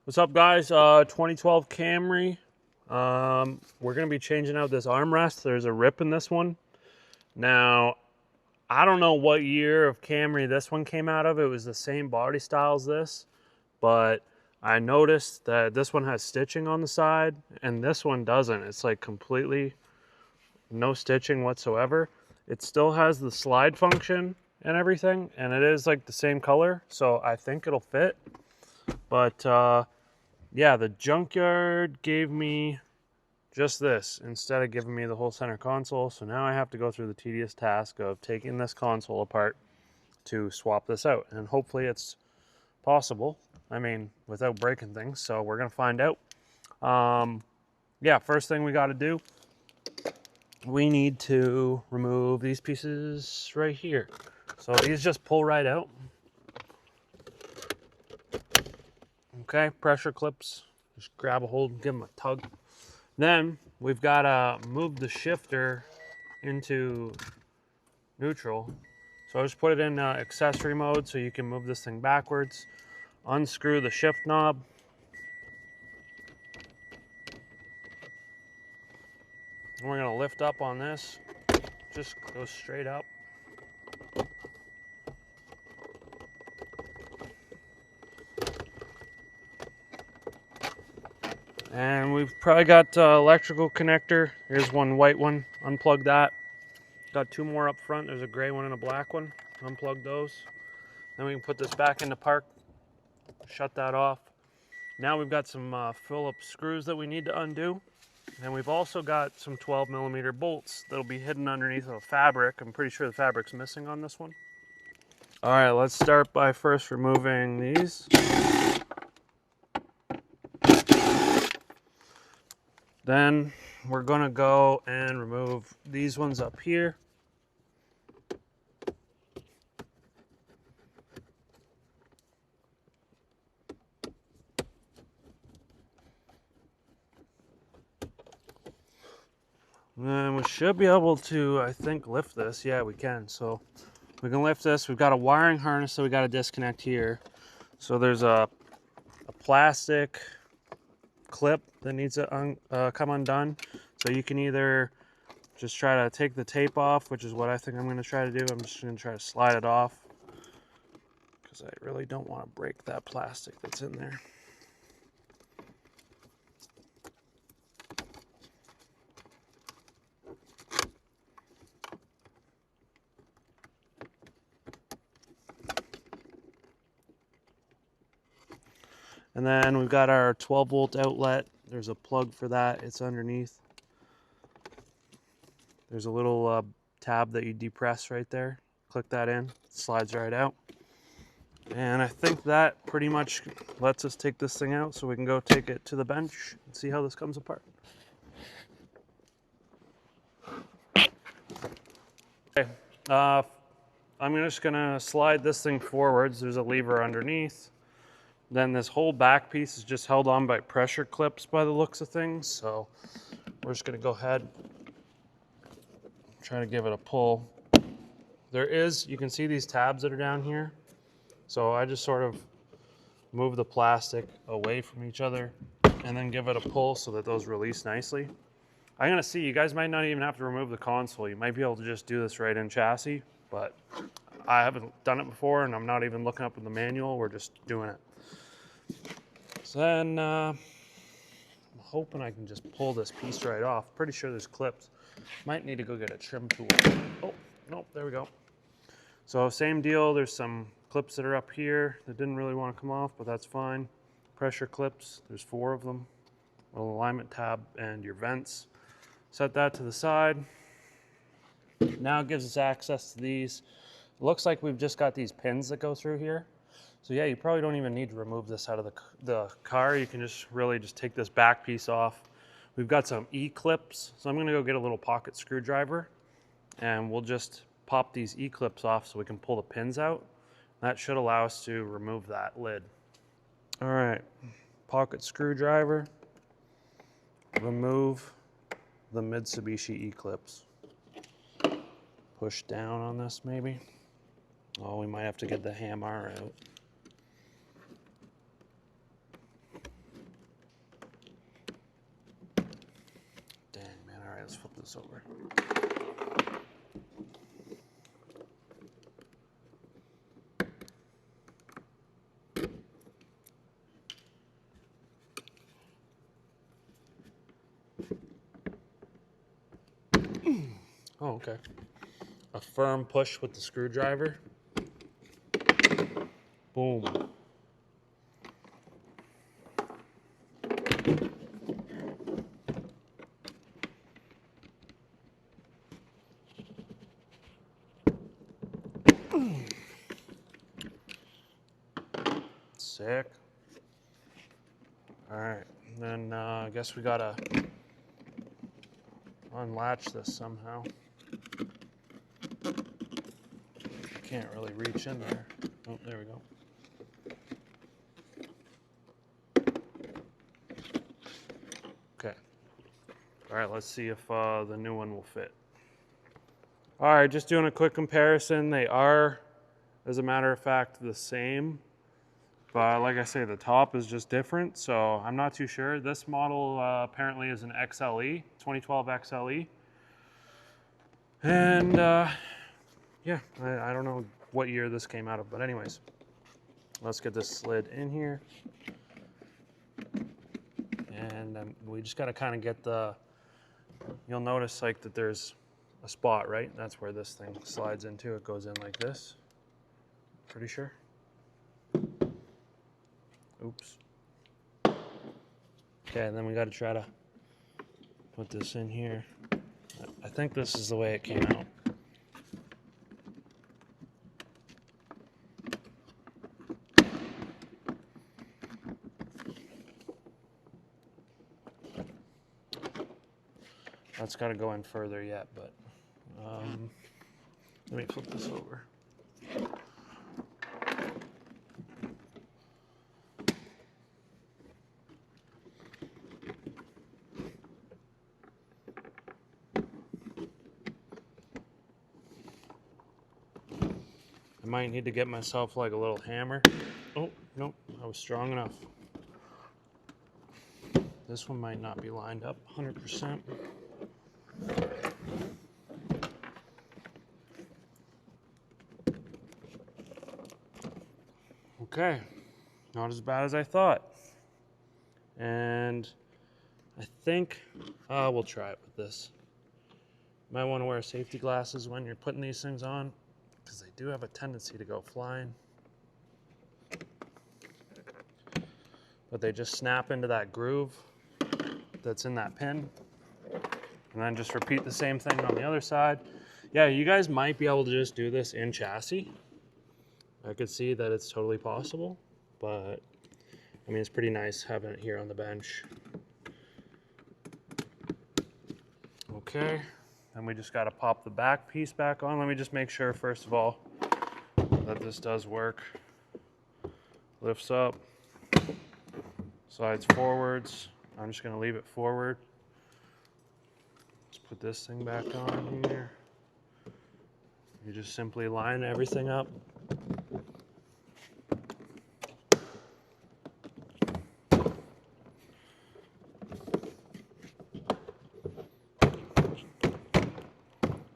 What's up, guys? 2012 Camry. We're going to be changing out this armrest. There's a rip in this one. Now, I don't know what year of Camry this one came out of. It was the same body style as this, but I noticed that this one has stitching on the side and this one doesn't. It's like completely no stitching whatsoever. It still has the slide function and everything, and it is like the same color, so I think it'll fit. But yeah, the junkyard gave me just this instead of giving me the whole center console. So now I have to go through the tedious task of taking this console apart to swap this out. And hopefully it's possible. I mean, without breaking things. So we're going to find out. Yeah, first thing we got to do, we need to remove these pieces right here. So these just pull right out. Okay, pressure clips. Just grab a hold and give them a tug. Then we've got to move the shifter into neutral. So I just put it in accessory mode so you can move this thing backwards. Unscrew the shift knob. And we're going to lift up on this. Just go straight up. And we've probably got electrical connector. Here's one white one. Unplug that. Got two more up front. There's a gray one and a black one. Unplug those. Then we can put this back into park. Shut that off. Now we've got some Phillips screws that we need to undo. And we've also got some 12mm bolts that'll be hidden underneath a fabric. I'm pretty sure the fabric's missing on this one. All right, let's start by first removing these. Then we're gonna go and remove these ones up here. And we should be able to, I think, lift this. Yeah, we can. So we can lift this. We've got a wiring harness that we got to disconnect here. So there's a plastic clip that needs to come undone. So you can either just try to take the tape off, which is what I think I'm going to try to do. I'm just going to try to slide it off because I really don't want to break that plastic that's in there. And then we've got our 12-volt outlet. There's a plug for that. It's underneath. There's a little tab that you depress right there. Click that in. It slides right out. And I think that pretty much lets us take this thing out so we can go take it to the bench and see how this comes apart. Okay, I'm just gonna slide this thing forwards. There's a lever underneath. Then this whole back piece is just held on by pressure clips by the looks of things. So we're just gonna go ahead, try to give it a pull. You can see these tabs that are down here. So I just sort of move the plastic away from each other and then give it a pull so that those release nicely. I'm gonna see, you guys might not even have to remove the console. You might be able to just do this right in chassis, but I haven't done it before and I'm not even looking up in the manual. We're just doing it. So then I'm hoping I can just pull this piece right off. Pretty sure there's clips. Might need to go get a trim tool. Oh, nope, there we go. So same deal, there's some clips that are up here that didn't really want to come off, but that's fine. Pressure clips, there's 4 of them. A little alignment tab and your vents. Set that to the side. Now it gives us access to these. It looks like we've just got these pins that go through here. So yeah, you probably don't even need to remove this out of the car. You can just really just take this back piece off. We've got some E-clips. So I'm gonna go get a little pocket screwdriver and we'll just pop these E-clips off so we can pull the pins out. That should allow us to remove that lid. All right, pocket screwdriver. Remove the Mitsubishi E-clips. Push down on this maybe. Oh, we might have to get the hammer out. let's flip this over. Oh, okay. A firm push with the screwdriver. Boom. Sick. All right, and then I guess we gotta unlatch this somehow. Can't really reach in there. Oh, there we go. Okay. All right, let's see if the new one will fit. All right, just doing a quick comparison. They are, as a matter of fact, the same. But like I say, the top is just different, so I'm not too sure. This model apparently is an XLE, 2012 XLE. And yeah, I don't know what year this came out of, but anyways, let's get this slid in here. And we just gotta kind of get the, you'll notice like that there's a spot, right? That's where this thing slides into. It goes in like this, pretty sure. Oops. Okay, and then we gotta try to put this in here. I think this is the way it came out. That's got to go in further yet, but let me flip this over. I might need to get myself like a little hammer. Oh, nope, I was strong enough. This one might not be lined up 100%. Okay, not as bad as I thought. And I think we'll try it with this. Might want to wear safety glasses when you're putting these things on, because they do have a tendency to go flying. But they just snap into that groove that's in that pin. And then just repeat the same thing on the other side. Yeah, you guys might be able to just do this in chassis. I could see that it's totally possible, but I mean, it's pretty nice having it here on the bench. Okay, then we just got to pop the back piece back on. Let me just make sure, first of all, that this does work. Lifts up, slides forwards. I'm just going to leave it forward. Just put this thing back on here. You just simply line everything up.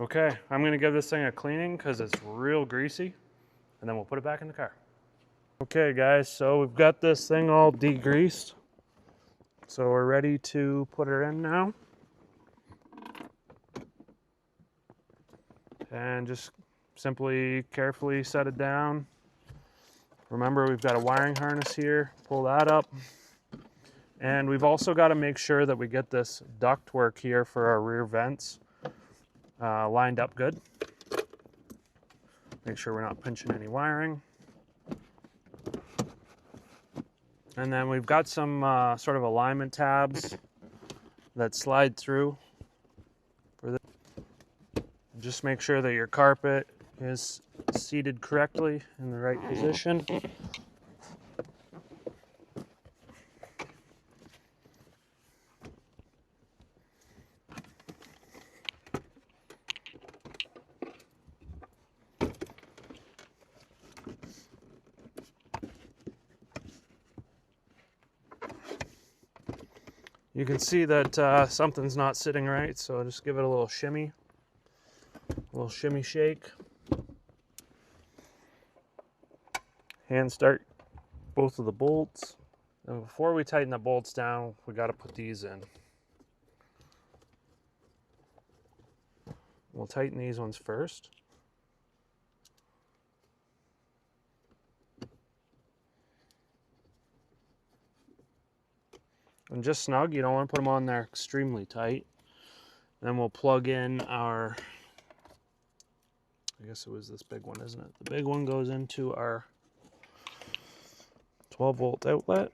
Okay, I'm gonna give this thing a cleaning because it's real greasy, and then we'll put it back in the car. Okay guys, so we've got this thing all degreased. So we're ready to put her in now. And just simply carefully set it down. Remember, we've got a wiring harness here, pull that up. And we've also got to make sure that we get this ductwork here for our rear vents lined up good. Make sure we're not pinching any wiring. And then we've got some sort of alignment tabs that slide through. For this. Just make sure that your carpet is seated correctly in the right position. You can see that something's not sitting right, so just give it a little shimmy shake. Hand start both of the bolts. And before we tighten the bolts down, we got to put these in. We'll tighten these ones first. And just snug, you don't want to put them on there extremely tight. Then we'll plug in our, I guess it was this big one, isn't it? The big one goes into our 12-volt outlet.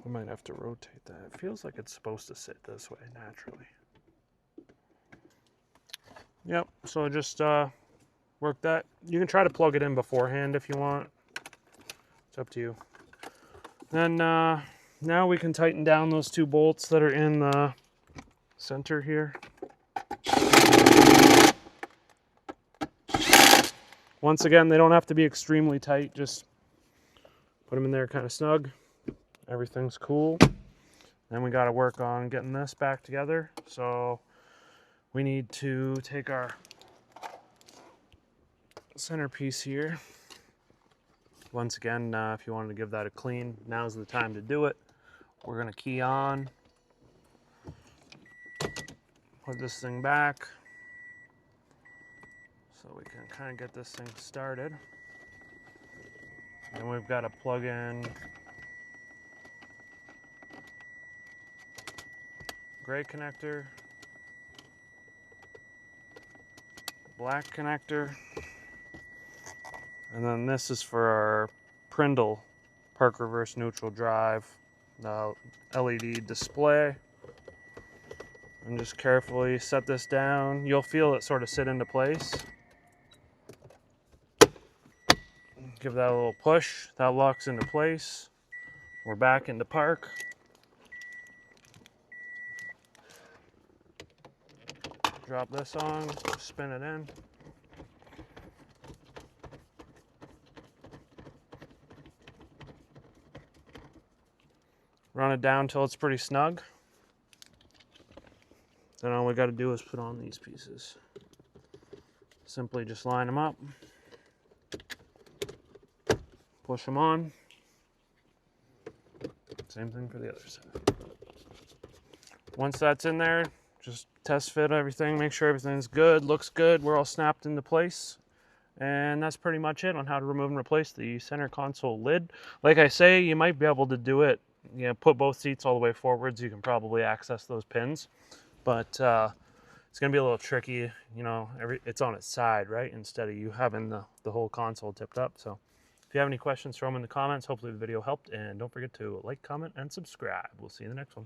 We might have to rotate that. It feels like it's supposed to sit this way naturally. Yep, so just work that. You can try to plug it in beforehand if you want. It's up to you. Then now we can tighten down those two bolts that are in the center here. Once again, they don't have to be extremely tight. Just put them in there kind of snug. Everything's cool. Then we got to work on getting this back together. So we need to take our centerpiece here. Once again, if you wanted to give that a clean, now's the time to do it. We're going to key on, put this thing back so we can kind of get this thing started. Then we've got to plug in gray connector, black connector, and then this is for our Prindle park reverse neutral drive LED display. And just carefully set this down. You'll feel it sort of sit into place. Give that a little push. That locks into place. We're back into park. Drop this on, spin it in. Run it down till it's pretty snug. Then all we got to do is put on these pieces. Simply just line them up. Push them on. Same thing for the other side. Once that's in there, just test fit everything, make sure everything's good, looks good, we're all snapped into place. And that's pretty much it on how to remove and replace the center console lid. Like I say, you might be able to do it, put both seats all the way forwards. You can probably access those pins. But it's going to be a little tricky, it's on its side, right? Instead of you having the whole console tipped up. So if you have any questions, throw them in the comments. Hopefully the video helped. And don't forget to like, comment, and subscribe. We'll see you in the next one.